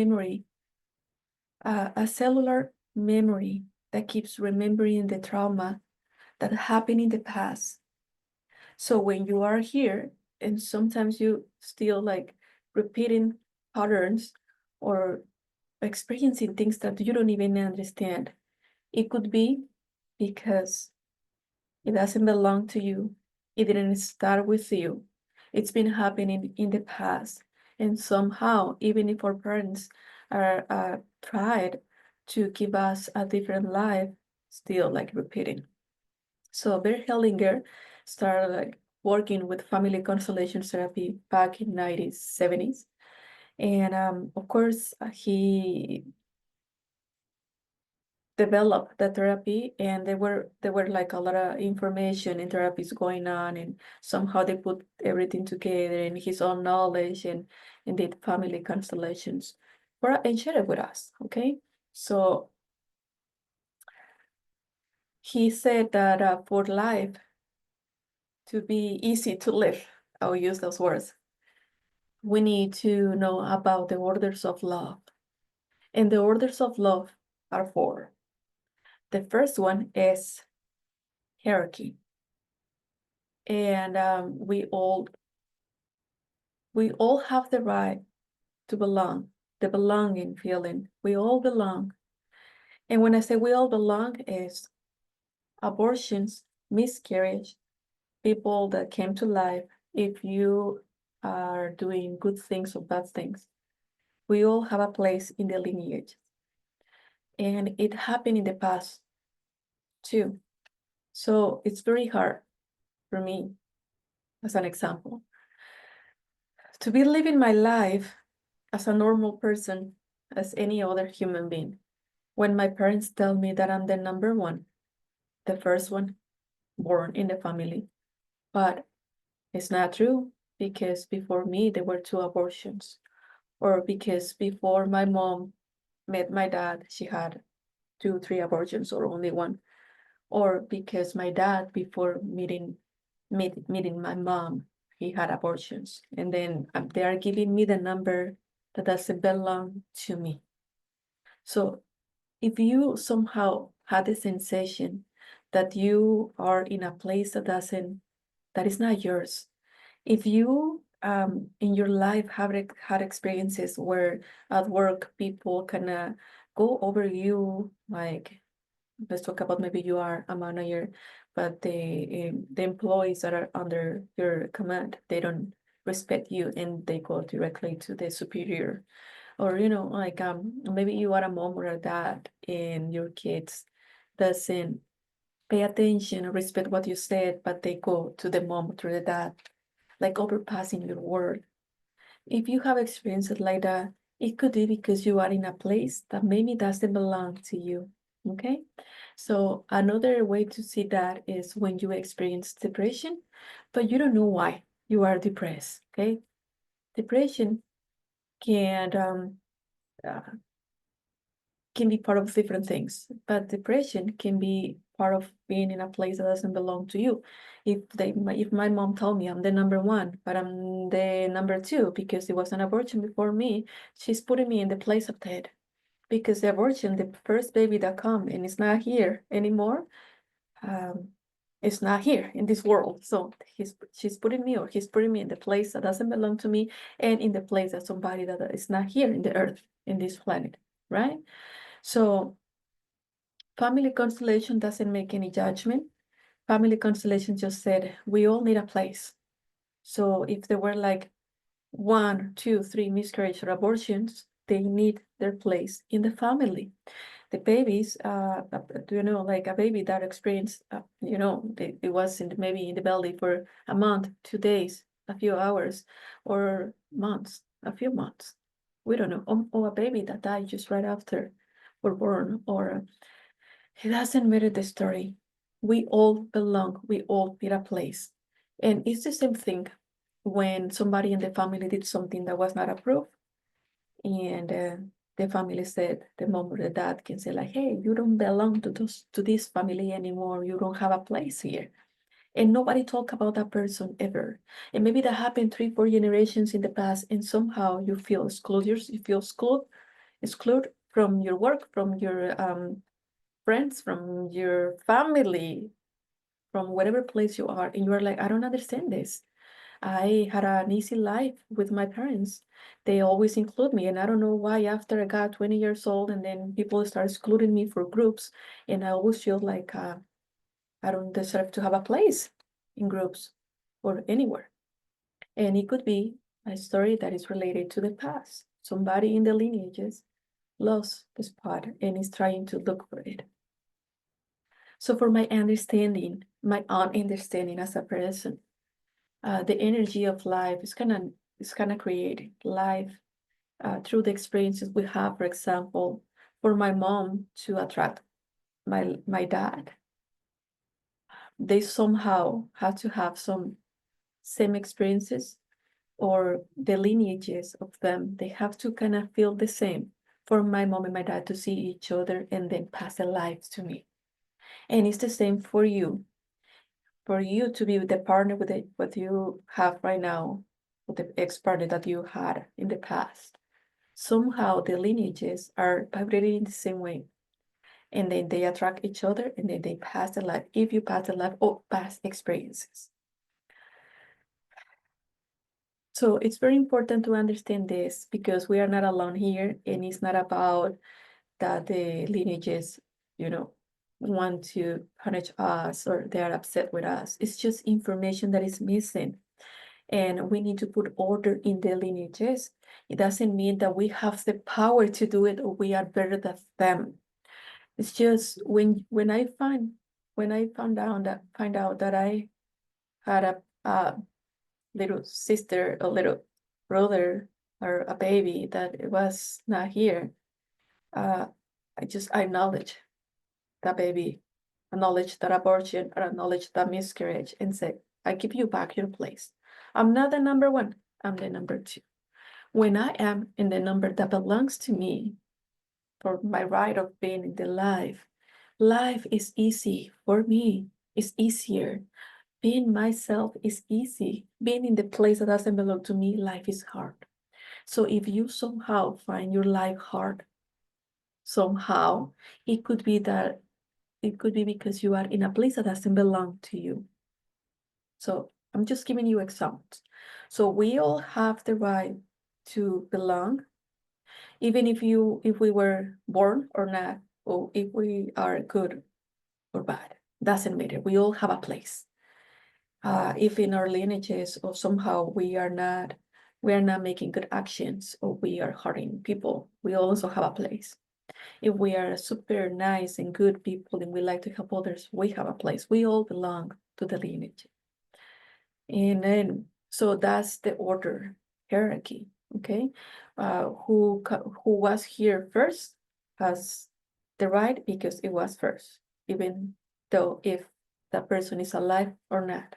memory, a cellular memory that keeps remembering the trauma that happened in the past. So when you are here, and sometimes you still like repeating patterns or experiencing things that you don't even understand, it could be because it doesn't belong to you. It didn't start with you. It's been happening in the past. And somehow, even if our parents are tried to give us a different life, still like repeating. So Bert Hellinger started like working with family constellation therapy back in 1970s. And of course, he developed the therapy, and there were like a lot of information and therapies going on, and somehow they put everything together in his own knowledge and did family constellations and shared it with us. Okay, so he said that for life to be easy to live, I'll use those words, we need to know about the orders of love. And the orders of love are four. The first one is hierarchy. And we all have the right to belong, the belonging feeling. We all belong. And when I say we all belong, is abortions, miscarriage, people that came to life, if you are doing good things or bad things, we all have a place in the lineage. And it happened in the past too. So it's very hard for me, as an example, to be living my life as a normal person, as any other human being, when my parents tell me that I'm the number one, the first one born in the family. But it's not true, because before me, there were two abortions. Or because before my mom met my dad, she had 2, 3 abortions or only one. Or because my dad, before meeting my mom, he had abortions. And then they are giving me the number that doesn't belong to me. So if you somehow had the sensation that you are in a place that is not yours, if you in your life have had experiences where at work people kind of go over you, like let's talk about maybe you are a manager, but the employees that are under your command, they don't respect you and they go directly to the superior. Or like maybe you are a mom or a dad and your kids doesn't pay attention or respect what you said, but they go to the mom or to the dad, like overpassing your word. If you have experiences like that, it could be because you are in a place that maybe doesn't belong to you. Okay, so another way to see that is when you experience depression, but you don't know why you are depressed. Okay, depression can uh, can be part of different things, but depression can be part of being in a place that doesn't belong to you. If my mom told me I'm the number one, but I'm the number two because it was an abortion before me, she's putting me in the place of that. Because the abortion, the first baby that come and it's not here anymore, um, it's not here in this world. So she's putting me, or he's putting me in the place that doesn't belong to me, and in the place that somebody that is not here in the earth, in this planet, right? So family constellation doesn't make any judgment. Family constellation just said, we all need a place. So if there were like 1, 2, 3 miscarriages or abortions, they need their place in the family. The babies, like a baby that experienced, it was maybe in the belly for a month, 2 days, a few hours, or months, a few months. We don't know. Or a baby that died just right after we're born, or it doesn't matter the story. We all belong. We all need a place. And it's the same thing when somebody in the family did something that was not approved. And the family said, the mom or the dad can say like, hey, you don't belong to this family anymore. You don't have a place here. And nobody talk about that person ever. And maybe that happened 3, 4 generations in the past. And somehow you feel excluded. You feel excluded exclude from your work, from your friends, from your family, from whatever place you are, and you are like, I don't understand this. I had an easy life with my parents. They always include me, and I don't know why after I got 20 years old and then people start excluding me for groups, and I always feel like I don't deserve to have a place in groups or anywhere. And it could be a story that is related to the past. Somebody in the lineages lost the spot and is trying to look for it. So for my understanding, my own understanding as a person, the energy of life is kind of created life through the experiences we have. For example, for my mom to attract my dad, they somehow have to have some same experiences, or the lineages of them, they have to kind of feel the same for my mom and my dad to see each other and then pass their lives to me. And it's the same for you to be with the partner with what you have right now, with the ex-partner that you had in the past. Somehow the lineages are vibrating in the same way, and then they attract each other, and then they pass the life, if you pass the life or past experiences. So it's very important to understand this, because we are not alone here, and it's not about that the lineages, want to punish us or they are upset with us. It's just information that is missing, and we need to put order in the lineages. It doesn't mean that we have the power to do it or we are better than them. It's just when I found out that I had a little sister, a little brother, or a baby that it was not here, I acknowledge that baby, acknowledge that abortion, or acknowledge that miscarriage, and say, I give you back your place. I'm not the number one, I'm the number two. When I am in the number that belongs to me, for my right of being in the life is easy for me. It's easier. Being myself is easy. Being in the place that doesn't belong to me, life is hard. So if you somehow find your life hard, somehow, it could be because you are in a place that doesn't belong to you. So I'm just giving you examples. So we all have the right to belong, even if we were born or not, or if we are good or bad, doesn't matter. We all have a place. If in our lineages or somehow we are not making good actions, or we are hurting people, we also have a place. If we are super nice and good people and we like to help others, we have a place. We all belong to the lineage. And then, so that's the order hierarchy, okay? Who was here first has the right because it was first, even though if that person is alive or not.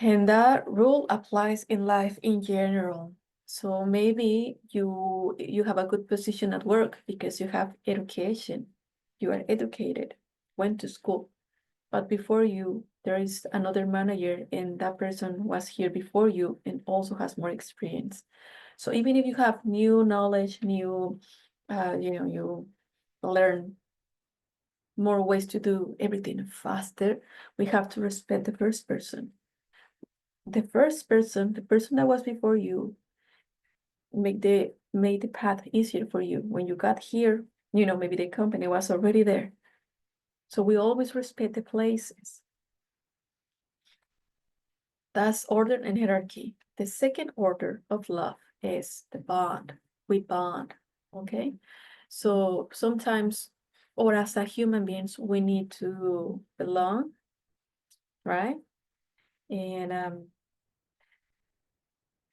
And that rule applies in life in general. So maybe you have a good position at work because you have education, you are educated, went to school, but before you, there is another manager and that person was here before you and also has more experience. So even if you have new knowledge, you learn more ways to do everything faster, we have to respect the first person. The person that was before you, made the path easier for you. When you got here, maybe the company was already there. So we always respect the places. That's order and hierarchy. The second order of love is the bond. We bond, okay? So sometimes, or as a human beings, we need to belong, right? And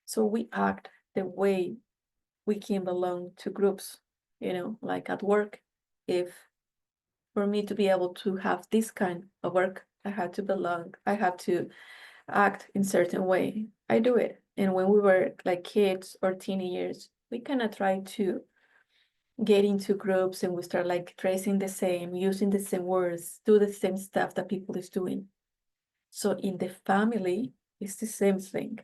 so we act the way we can belong to groups, like at work. If for me to be able to have this kind of work, I had to belong, I had to act in certain way. I do it. And when we were like kids or teenagers, we kind of try to get into groups and we start like dressing the same, using the same words, do the same stuff that people is doing. So in the family, it's the same thing.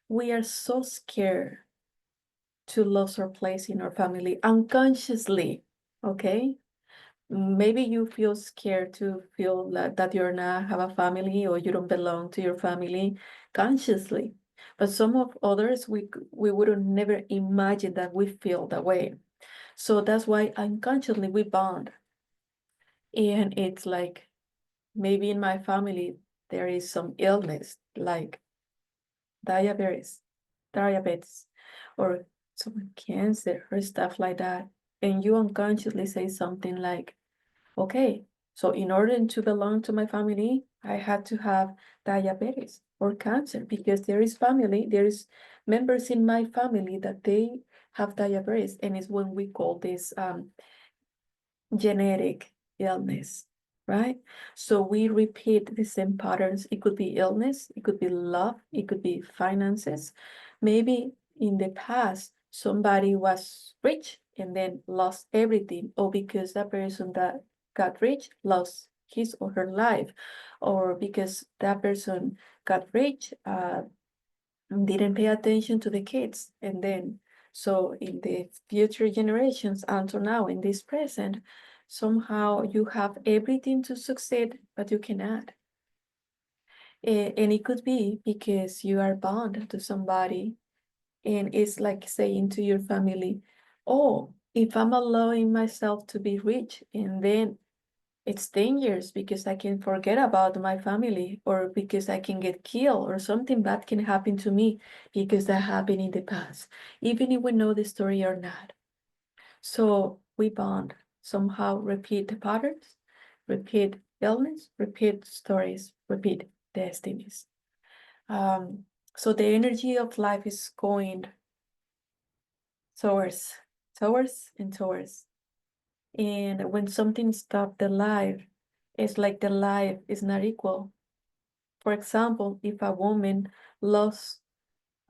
We are so scared to lose our place in our family unconsciously, okay? Maybe you feel scared to feel that you're not have a family or you don't belong to your family consciously. But some of others, we wouldn't never imagine that we feel that way. So that's why unconsciously we bond. And it's like maybe in my family there is some illness like diabetes, diabetes, or some cancer or stuff like that. And you unconsciously say something like, okay, so in order to belong to my family, I had to have diabetes or cancer because there is members in my family that they have diabetes, and it's when we call this genetic illness, right? So we repeat the same patterns. It could be illness, it could be love, it could be finances. Maybe in the past, somebody was rich and then lost everything, or because that person that got rich lost his or her life, or because that person got rich, didn't pay attention to the kids. And then, so in the future generations until now, in this present, somehow you have everything to succeed, but you cannot. And it could be because you are bound to somebody, and it's like saying to your family, oh, if I'm allowing myself to be rich, and then it's dangerous because I can forget about my family, or because I can get killed, or something bad can happen to me because that happened in the past, even if we know the story or not. So we bond, somehow repeat the patterns, repeat illness, repeat stories, repeat destinies. Um, so the energy of life is going towards, and towards. And when something stops the life, it's like the life is not equal. For example, if a woman lost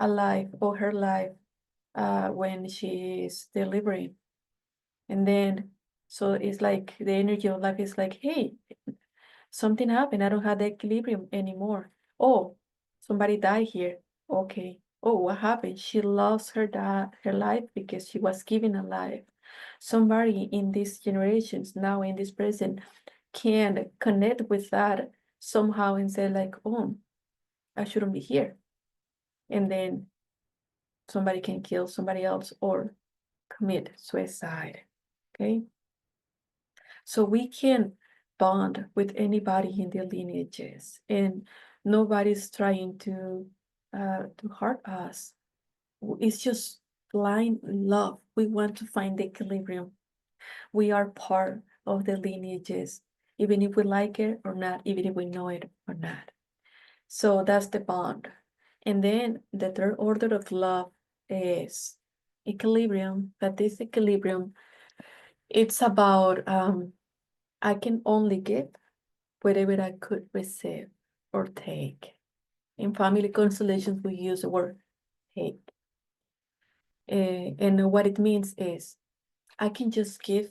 a life or her life when she is delivering, and then so it's like the energy of life is like, hey, something happened. I don't have the equilibrium anymore. Oh, somebody died here. Okay. Oh, what happened? She lost her life because she was given a life. Somebody in these generations, now in this present, can connect with that somehow and say like, oh, I shouldn't be here. And then somebody can kill somebody else or commit suicide. Okay. So we can bond with anybody in the lineages, and nobody's trying to hurt us. It's just blind love. We want to find the equilibrium. We are part of the lineages, even if we like it or not, even if we know it or not. So that's the bond. And then the third order of love is equilibrium. But this equilibrium, it's about I can only give whatever I could receive or take. In family constellations, we use the word take. And what it means is I can just give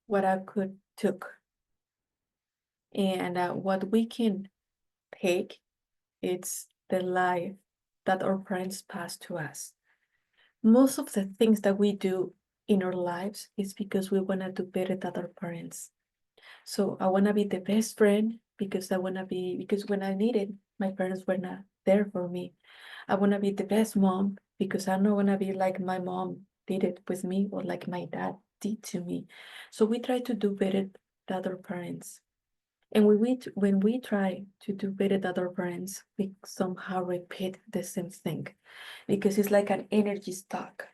what I could took. And what we can take, it's the life that our parents passed to us. Most of the things that we do in our lives is because we want to do better than our parents. So I want to be the best friend because because when I needed, my parents were not there for me. I want to be the best mom because I don't want to be like my mom did it with me or like my dad did to me. So we try to do better than our parents. And when we try to do better than our parents, we somehow repeat the same thing because it's like an energy stock.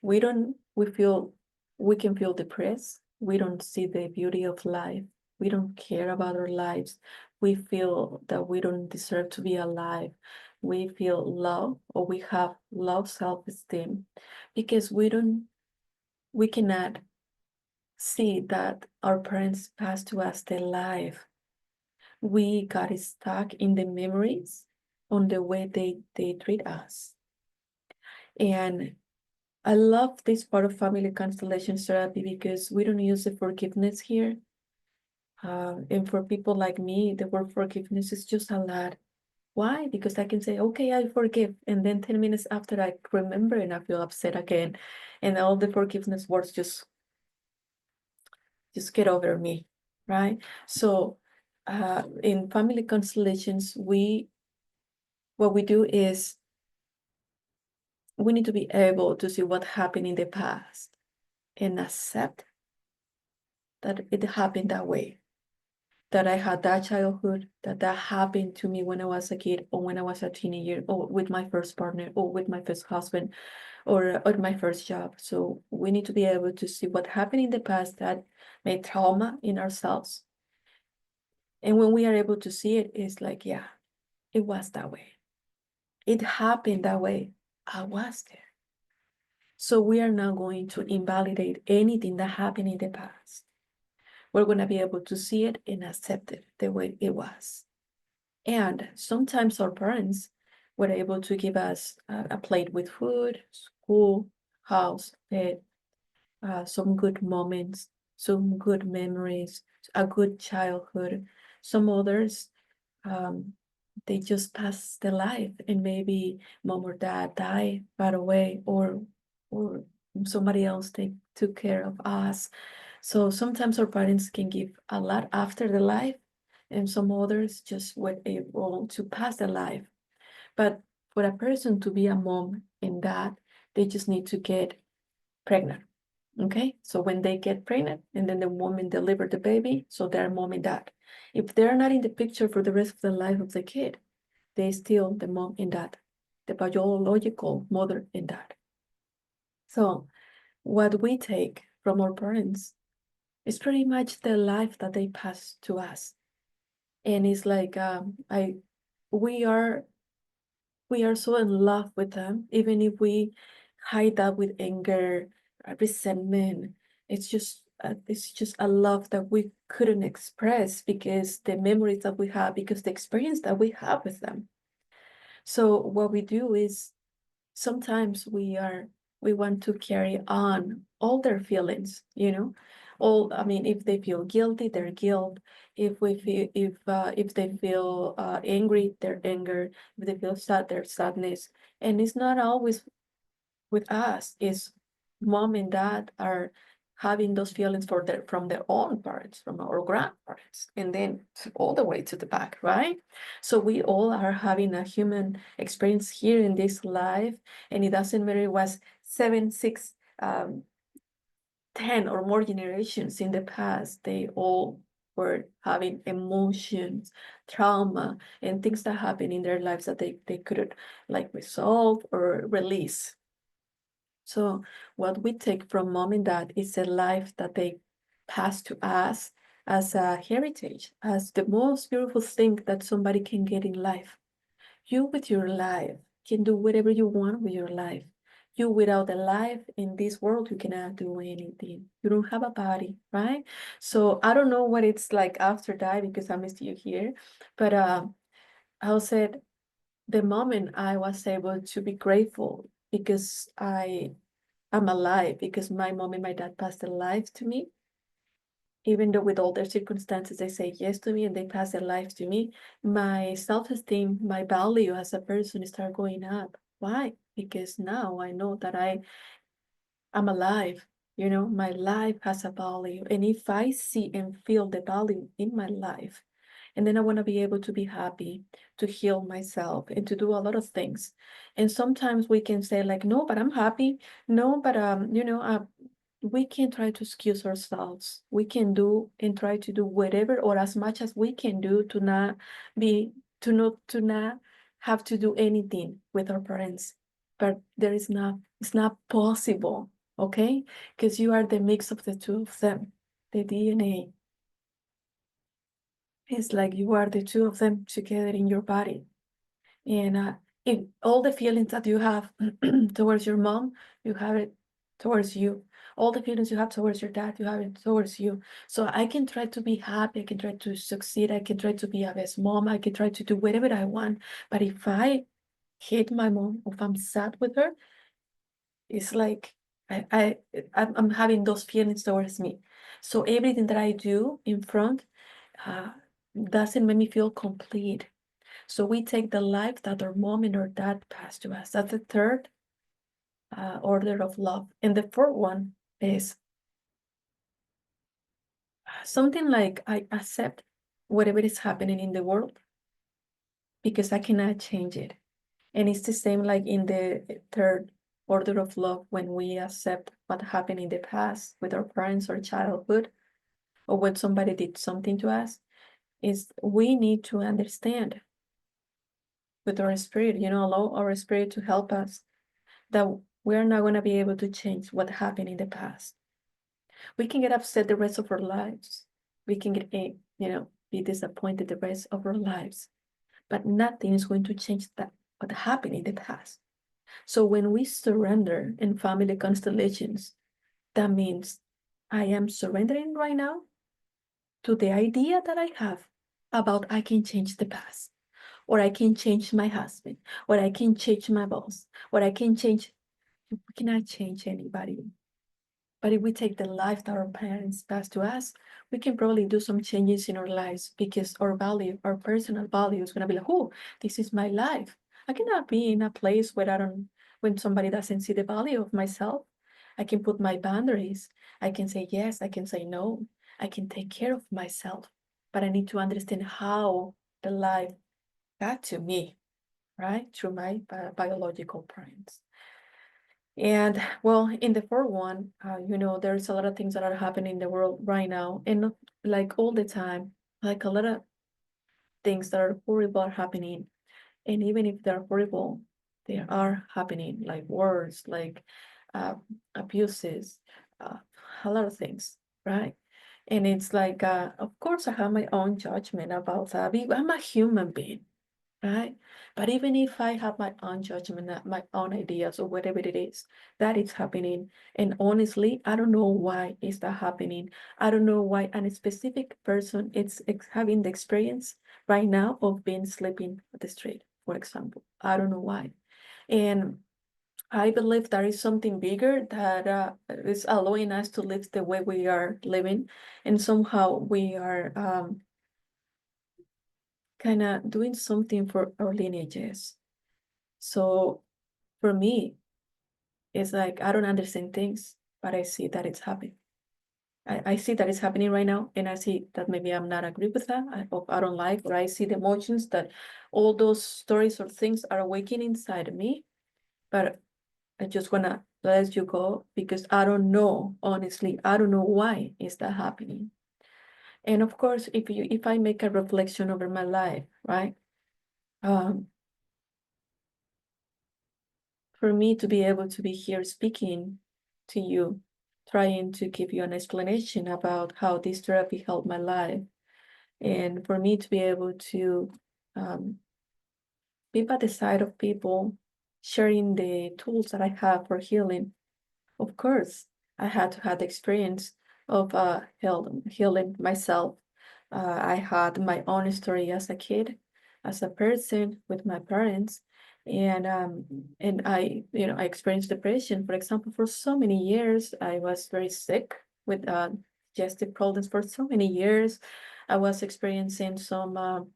We can feel depressed. We don't see the beauty of life. We don't care about our lives. We feel that we don't deserve to be alive. We feel low, or we have low self-esteem because we cannot see that our parents passed to us their life. We got stuck in the memories on the way they treat us. And I love this part of family constellation therapy because we don't use the forgiveness here. And for people like me, the word forgiveness is just a lot. Why? Because I can say, okay, I forgive. And then 10 minutes after I remember and I feel upset again. And all the forgiveness words just get over me, right? So in family constellations, what we do is we need to be able to see what happened in the past and accept that it happened that way, that I had that childhood, that happened to me when I was a kid or when I was a teenager or with my first partner or with my first husband or my first job. So we need to be able to see what happened in the past that made trauma in ourselves. And when we are able to see it, it's like, yeah, it was that way. It happened that way. I was there. So we are not going to invalidate anything that happened in the past. We're going to be able to see it and accept it the way it was. And sometimes our parents were able to give us a plate with food, school, house, pet, some good moments, some good memories, a good childhood. Some others, they just pass the life and maybe mom or dad died right away or somebody else took care of us. So sometimes our parents can give a lot after the life and some others just were able to pass the life. But for a person to be a mom and dad, they just need to get pregnant. Okay, so when they get pregnant and then the woman delivered the baby, so they're mom and dad. If they're not in the picture for the rest of the life of the kid, they still the mom and dad, the biological mother and dad. So what we take from our parents is pretty much the life that they pass to us. And it's like we are so in love with them, even if we hide that with anger, resentment. It's just a love that we couldn't express because the memories that we have, because the experience that we have with them. So what we do is sometimes we want to carry on all their feelings, all, I mean, if they feel guilty, their guilt. If they feel angry, their anger. If they feel sad, their sadness. And it's not always with us. It's mom and dad are having those feelings from their own parents, from our grandparents, and then all the way to the back, right? So we all are having a human experience here in this life, and it doesn't matter it was 7, 6, 10 or more generations in the past. They all were having emotions, trauma, and things that happened in their lives that they couldn't like resolve or release. So what we take from mom and dad is a life that they pass to us as a heritage, as the most beautiful thing that somebody can get in life. You with your life can do whatever you want with your life. You without a life in this world, you cannot do anything. You don't have a body, right? So I don't know what it's like after that because I'm still here. But I said the moment I was able to be grateful because I'm alive because my mom and my dad passed their life to me. Even though with all their circumstances, they say yes to me and they pass their life to me, my self-esteem, my value as a person start going up. Why? Because now I know that I'm alive. My life has a value. And if I see and feel the value in my life, and then I want to be able to be happy, to heal myself, and to do a lot of things. And sometimes we can say like, no, but I'm happy. No, but we can try to excuse ourselves. We can do and try to do whatever or as much as we can do to not have to do anything with our parents. But it's not possible, okay? Because you are the mix of the two of them, the DNA. It's like you are the two of them together in your body. And if all the feelings that you have towards your mom, you have it towards you. All the feelings you have towards your dad, you have it towards you. So I can try to be happy, I can try to succeed, I can try to be a best mom, I can try to do whatever I want. But if I hate my mom, or if I'm sad with her, it's like I'm having those feelings towards me. So everything that I do in front uh, doesn't make me feel complete. So we take the life that our mom and our dad passed to us. That's the third order of love. And the fourth one is something like I accept whatever is happening in the world because I cannot change it. And it's the same like in the third order of love when we accept what happened in the past with our parents or childhood or when somebody did something to us, is we need to understand with our spirit, allow our spirit to help us that we're not going to be able to change what happened in the past. We can get upset the rest of our lives. We can get, be disappointed the rest of our lives, but nothing is going to change that what happened in the past. So when we surrender in family constellations, that means I am surrendering right now to the idea that I have about I can change the past, or I can change my husband, or I can change my boss, or I can change. We cannot change anybody. But if we take the life that our parents passed to us, we can probably do some changes in our lives because our value, our personal value is going to be like, oh, this is my life. I cannot be in a place where when somebody doesn't see the value of myself. I can put my boundaries. I can say yes, I can say no. I can take care of myself. But I need to understand how the life got to me, right? Through my biological parents. And well, in the fourth one, there's a lot of things that are happening in the world right now, and like all the time, like a lot of things that are horrible are happening. And even if they're horrible, they are happening, like wars, like uh, abuses, a lot of things, right? And it's like, of course, I have my own judgment about that. I'm a human being, right? But even if I have my own judgment, my own ideas or whatever it is, that is happening. And honestly, I don't know why is that happening. I don't know why a specific person is having the experience right now of being sleeping at the street, for example. I don't know why. And I believe there is something bigger that is allowing us to live the way we are living. And somehow we are kind of doing something for our lineages. So for me, it's like I don't understand things, but I see that it's happening. I see that it's happening right now, and I see that maybe I'm not agree with that. I don't like, or I see the emotions that all those stories or things are awakening inside of me. But I just wanna let you go because I don't know, honestly, I don't know why is that happening. And of course, if I make a reflection over my life, right? Um, for me to be able to be here speaking to you, trying to give you an explanation about how this therapy helped my life, and for me to be able to um, be by the side of people, sharing the tools that I have for healing. Of course, I had to have the experience of healing myself. I had my own story as a kid, as a person with my parents, and I experienced depression. For example, for so many years, I was very sick with digestive problems for so many years. I was experiencing some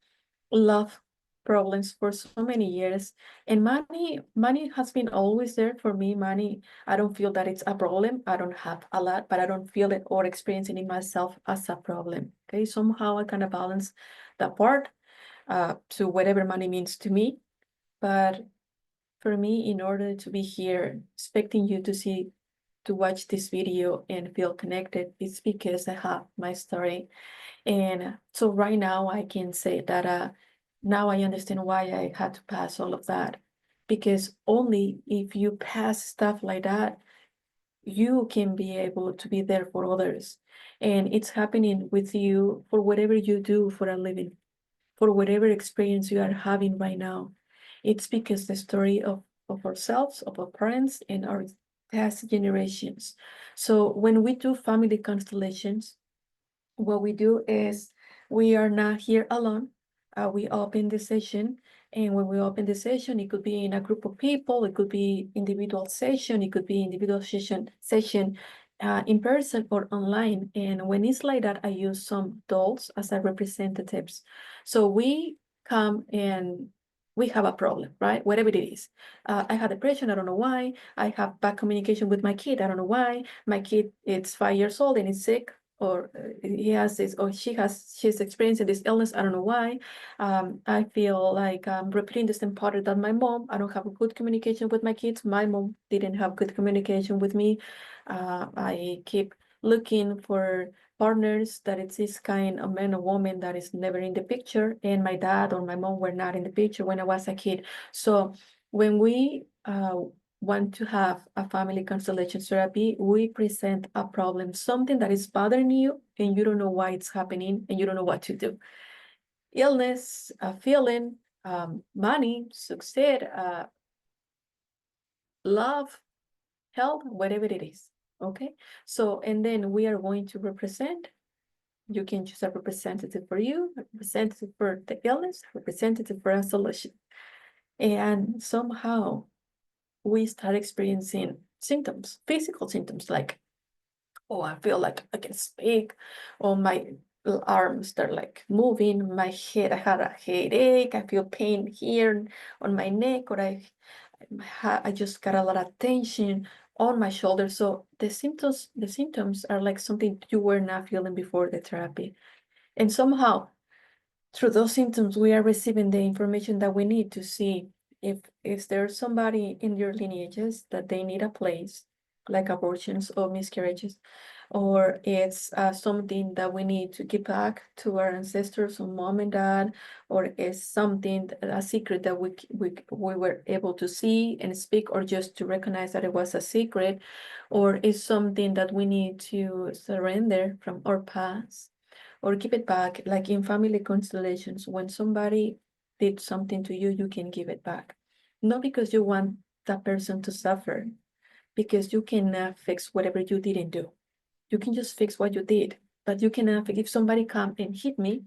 love problems for so many years, and money has been always there for me. Money, I don't feel that it's a problem. I don't have a lot, but I don't feel it or experiencing it myself as a problem. Okay, somehow I kind of balance that part to whatever money means to me. But for me, in order to be here expecting you to watch this video and feel connected, it's because I have my story. And so right now I can say that now I understand why I had to pass all of that. Because only if you pass stuff like that, you can be able to be there for others. And it's happening with you for whatever you do for a living, for whatever experience you are having right now. It's because the story of ourselves, of our parents, and our past generations. So when we do family constellations, what we do is we are not here alone. We open the session, and when we open the session, it could be in a group of people, it could be individual session, it could be individual session in person or online. And when it's like that, I use some dolls as a representatives. So we come and we have a problem, right? Whatever it is. I have depression, I don't know why. I have bad communication with my kid, I don't know why. My kid is 5 years old and is sick, or he has this, or she's experiencing this illness, I don't know why. I feel like I'm repeating the same pattern that my mom. I don't have a good communication with my kids. My mom didn't have good communication with me. I keep looking for partners that it's this kind of man or woman that is never in the picture, and my dad or my mom were not in the picture when I was a kid. So when we want to have a family constellation therapy, we present a problem, something that is bothering you and you don't know why it's happening and you don't know what to do. Illness, a feeling, money, success, love, health, whatever it is. Okay, so and then we are going to represent. You can choose a representative for you, a representative for the illness, a representative for a solution. And somehow we start experiencing symptoms, physical symptoms like, oh, I feel like I can speak, or my arms start like moving, my head, I had a headache, I feel pain here on my neck, or I just got a lot of tension on my shoulder. So the symptoms are like something you were not feeling before the therapy. And somehow, through those symptoms, we are receiving the information that we need to see if there's somebody in your lineages that they need a place, like abortions or miscarriages, or it's something that we need to give back to our ancestors, or mom and dad, or it's something, a secret that we were able to see and speak, or just to recognize that it was a secret, or it's something that we need to surrender from our past or give it back. Like in family constellations, when somebody did something to you, you can give it back. Not because you want that person to suffer, because you cannot fix whatever you didn't do. You can just fix what you did, but you cannot fix. If somebody come and hit me,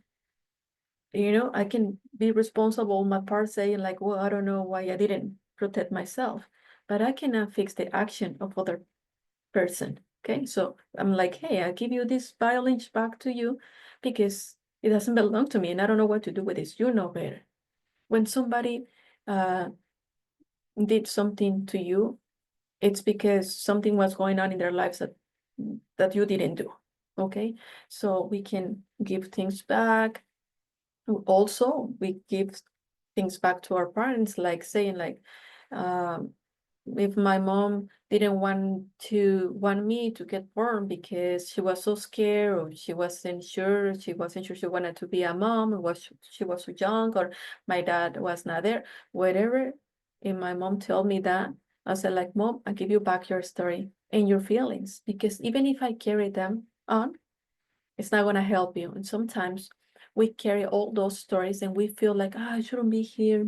I can be responsible on my part, saying like, well, I don't know why I didn't protect myself, but I cannot fix the action of other person. Okay, so I'm like, hey, I give you this violence back to you because it doesn't belong to me and I don't know what to do with this. You know better. When somebody uh, did something to you, it's because something was going on in their lives that you didn't do. Okay, so we can give things back. Also, we give things back to our parents, like saying like, um, if my mom didn't want me to get born because she was so scared, or she wasn't sure she wanted to be a mom, or she was so young, or my dad was not there, whatever. And my mom told me that, I said like, Mom, I give you back your story and your feelings, because even if I carry them on, it's not going to help you. And sometimes we carry all those stories and we feel like, I shouldn't be here.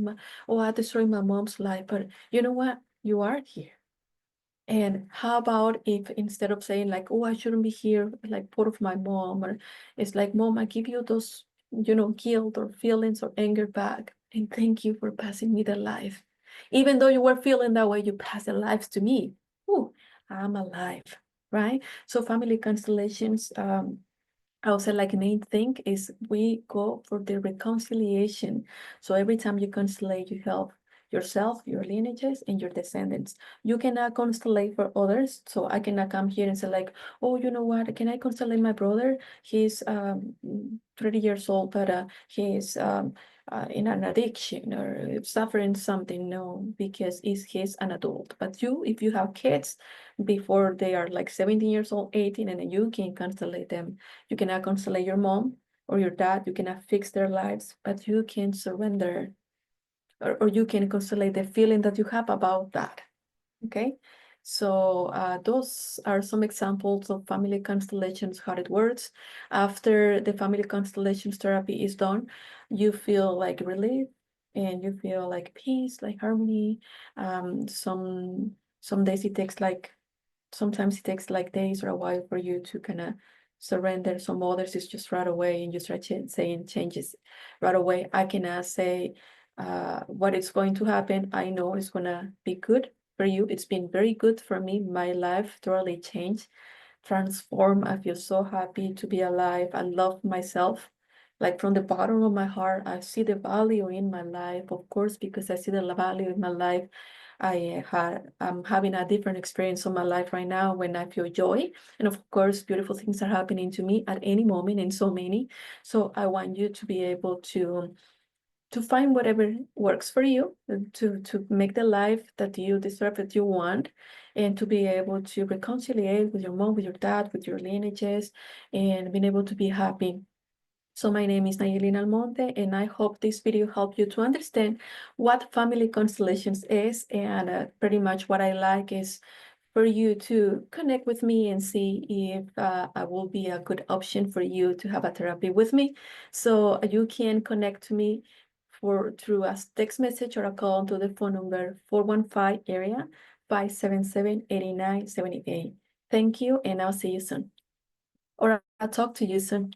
Oh, I destroyed my mom's life. But you know what? You are here. And how about if instead of saying like, oh, I shouldn't be here, like part of my mom, or it's like, Mom, I give you those, guilt or feelings or anger back. And thank you for passing me the life. Even though you were feeling that way, you passed the lives to me. Ooh, I'm alive, right? So family constellations, I would say like main thing is we go for the reconciliation. So every time you constellate, you help yourself, your lineages, and your descendants. You cannot constellate for others. So I cannot come here and say like, oh, you know what? Can I constellate my brother? He's 30 years old, but he's in an addiction or suffering something. No, because he's an adult. But if you have kids before they are like 17 years old, 18, and then you can constellate them. You cannot consolate your mom or your dad. You cannot fix their lives, but you can surrender, or you can consolate the feeling that you have about that. Okay. So those are some examples of family constellations, how it works. After the family constellations therapy is done, you feel like relief and you feel like peace, like harmony. Some days it takes like sometimes it takes like days or a while for you to kind of surrender. Some others is just right away and you start saying changes right away. I cannot say what is going to happen. I know it's gonna be good for you. It's been very good for me. My life totally changed, transformed. I feel so happy to be alive. I love myself. like from the bottom of my heart, I see the value in my life, of course, because I see the value in my life. I'm having a different experience of my life right now when I feel joy. And of course, beautiful things are happening to me at any moment and so many. So I want you to be able to find whatever works for you, to make the life that you deserve, that you want, and to be able to reconcile with your mom, with your dad, with your lineages, and being able to be happy. So my name is Nayelin Almonte, and I hope this video helped you to understand what family constellations is, and pretty much what I like is for you to connect with me and see if I will be a good option for you to have a therapy with me. So you can connect to me through a text message or a call to the phone number 415 area 577-8978. Thank you, and I'll see you soon. Or I'll talk to you soon.